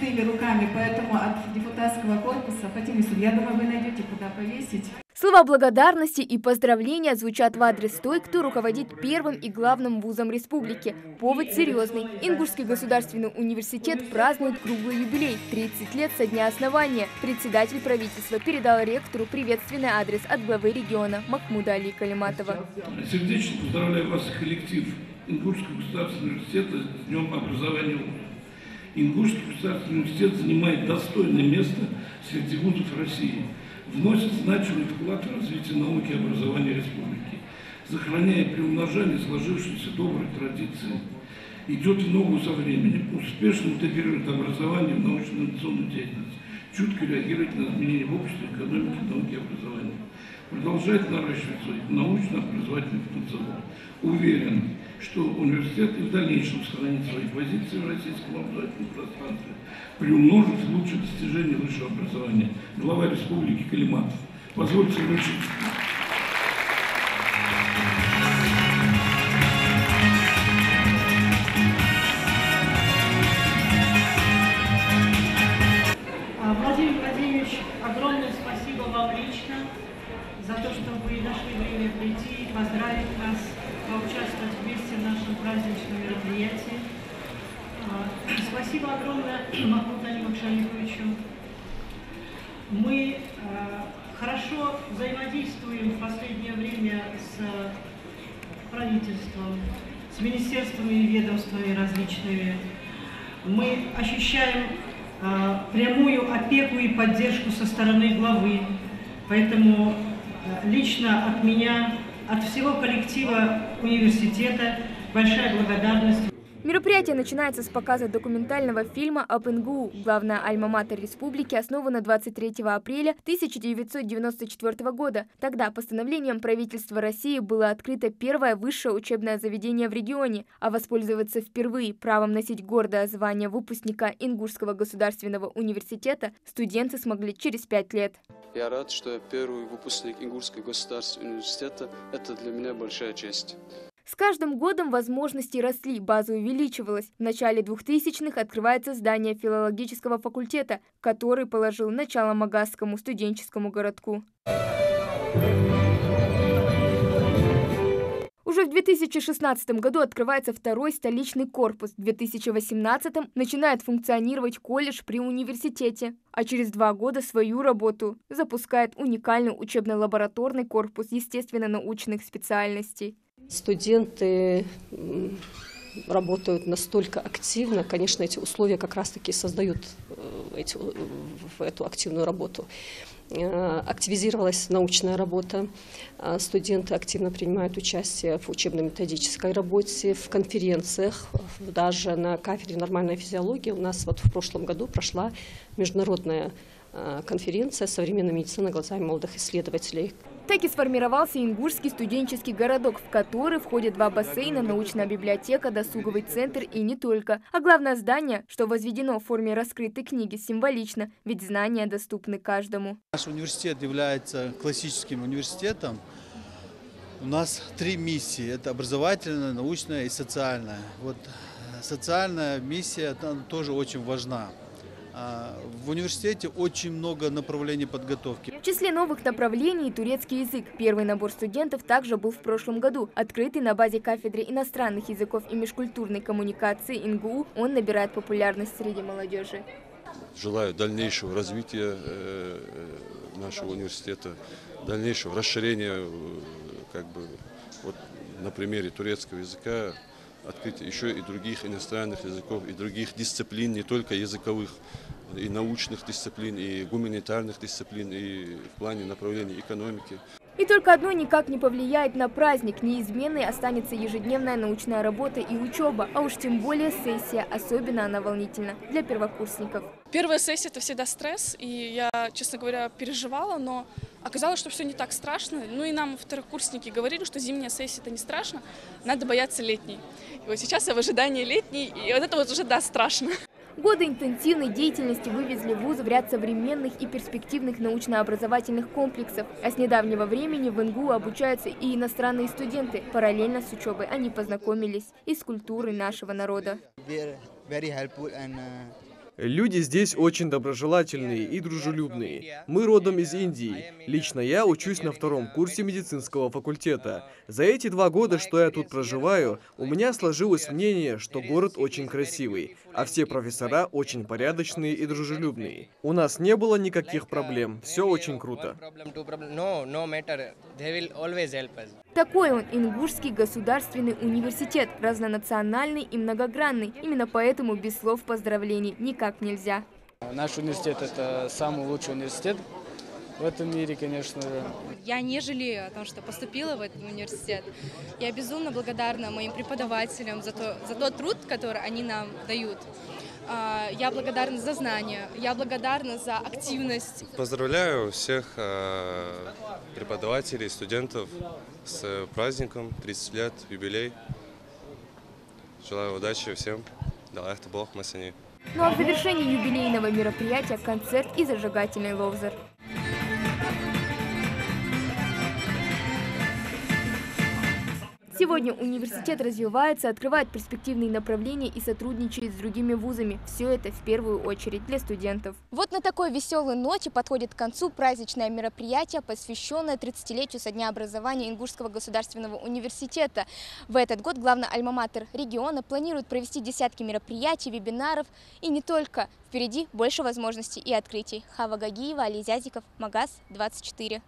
пустыми руками, поэтому от депутатского корпуса, Фатима Юсуповна, я думаю, вы найдете, куда повесить. Слова благодарности и поздравления звучат в адрес той, кто руководит первым и главным вузом республики. Повод серьезный. Ингушский государственный университет празднует круглый юбилей – 30 лет со дня основания. Председатель правительства передал ректору приветственный адрес от главы региона Махмуда Али Калиматова. Сердечно поздравляю вас, коллектив Ингушского государственного университета, с Днем образования вузов. Ингушский государственный университет занимает достойное место среди вузов России. Вносит значимый вклад в развитие науки и образования республики, сохраняя и приумножая сложившиеся добрые традиции, идет в ногу со временем, успешно интегрирует образование в научно-инновационную деятельность, чутко реагирует на изменения в обществе, экономике, науке и образовании, продолжает наращивать свой научно-образовательный потенциал. Уверен, что университет и в дальнейшем сохранит свои позиции в российском образовательном пространстве, приумножит лучшие достижения высшего образования. Глава республики Калиматов. Позвольте вручить. Владимир Владимирович, огромное спасибо вам лично за то, что вы нашли время прийти и поздравить нас, поучаствовать вместе в нашем праздничном мероприятии. Спасибо огромное Махмуду Али Макшаликовичу. Мы хорошо взаимодействуем в последнее время с правительством, с министерствами и ведомствами различными. Мы ощущаем прямую опеку и поддержку со стороны главы. Поэтому лично от меня, от всего коллектива университета большая благодарность. Мероприятие начинается с показа документального фильма об НГУ. Главная альма-матер республики основана 23 апреля 1994 года. Тогда постановлением правительства России было открыто первое высшее учебное заведение в регионе, а воспользоваться впервые правом носить гордое звание выпускника Ингушского государственного университета студенты смогли через 5 лет. Я рад, что я первый выпускник Ингушского государственного университета. Это для меня большая честь. С каждым годом возможности росли, база увеличивалась. В начале 2000-х открывается здание филологического факультета, который положил начало Магасскому студенческому городку. Уже в 2016 году открывается второй столичный корпус. В 2018 начинает функционировать колледж при университете. А через 2 года свою работу запускает уникальный учебно-лабораторный корпус естественно-научных специальностей. Студенты работают настолько активно, конечно, эти условия как раз-таки создают эту активную работу. Активизировалась научная работа, студенты активно принимают участие в учебно-методической работе, в конференциях, даже на кафедре нормальной физиологии. У нас вот в прошлом году прошла международная конференция «Современная медицина глазами молодых исследователей». Так и сформировался Ингушский студенческий городок, в который входят 2 бассейна, научная библиотека, досуговый центр и не только. А главное здание, что возведено в форме раскрытой книги, символично, ведь знания доступны каждому. Наш университет является классическим университетом. У нас 3 миссии – это образовательная, научная и социальная. Вот социальная миссия тоже очень важна. В университете очень много направлений подготовки. В числе новых направлений турецкий язык. Первый набор студентов также был в прошлом году. Открытый на базе кафедры иностранных языков и межкультурной коммуникации ИНГУ, он набирает популярность среди молодежи. Желаю дальнейшего развития нашего университета, дальнейшего расширения, вот на примере турецкого языка, открытие еще и других иностранных языков, и других дисциплин, не только языковых, и научных дисциплин, и гуманитарных дисциплин, и в плане направления экономики. И только одно никак не повлияет на праздник. Неизменной останется ежедневная научная работа и учеба, а уж тем более сессия. Особенно она волнительна для первокурсников. Первая сессия – это всегда стресс, и я, честно говоря, переживала, но оказалось, что все не так страшно. Ну и нам второкурсники говорили, что зимняя сессия – это не страшно, надо бояться летней. И вот сейчас я в ожидании летней, и вот это вот уже, да, страшно. Годы интенсивной деятельности вывезли вуз в ряд современных и перспективных научно-образовательных комплексов. А с недавнего времени в НГУ обучаются и иностранные студенты. Параллельно с учебой они познакомились и с культурой нашего народа. Люди здесь очень доброжелательные и дружелюбные. Мы родом из Индии. Лично я учусь на 2-м курсе медицинского факультета. За эти 2 года, что я тут проживаю, у меня сложилось мнение, что город очень красивый, а все профессора очень порядочные и дружелюбные. У нас не было никаких проблем. Все очень круто. Такой он Ингушский государственный университет, разнонациональный и многогранный. Именно поэтому без слов поздравлений никак нельзя. Наш университет – это самый лучший университет в этом мире, конечно же. Я не жалею о том, что поступила в этот университет. Я безумно благодарна моим преподавателям за тот труд, который они нам дают. Я благодарна за знания, я благодарна за активность. Поздравляю всех преподавателей, студентов с праздником, 30 лет, юбилей. Желаю удачи всем. Да, это Бог, мы с ними. Ну а в завершении юбилейного мероприятия концерт и зажигательный ловзер. Сегодня университет развивается, открывает перспективные направления и сотрудничает с другими вузами. Все это в первую очередь для студентов. Вот на такой веселой ноте подходит к концу праздничное мероприятие, посвященное 30-летию со дня образования Ингушского государственного университета. В этот год главный альма-матер региона планирует провести десятки мероприятий, вебинаров и не только. Впереди больше возможностей и открытий. Хава Гагиева, Али Зязиков, Магаз 24.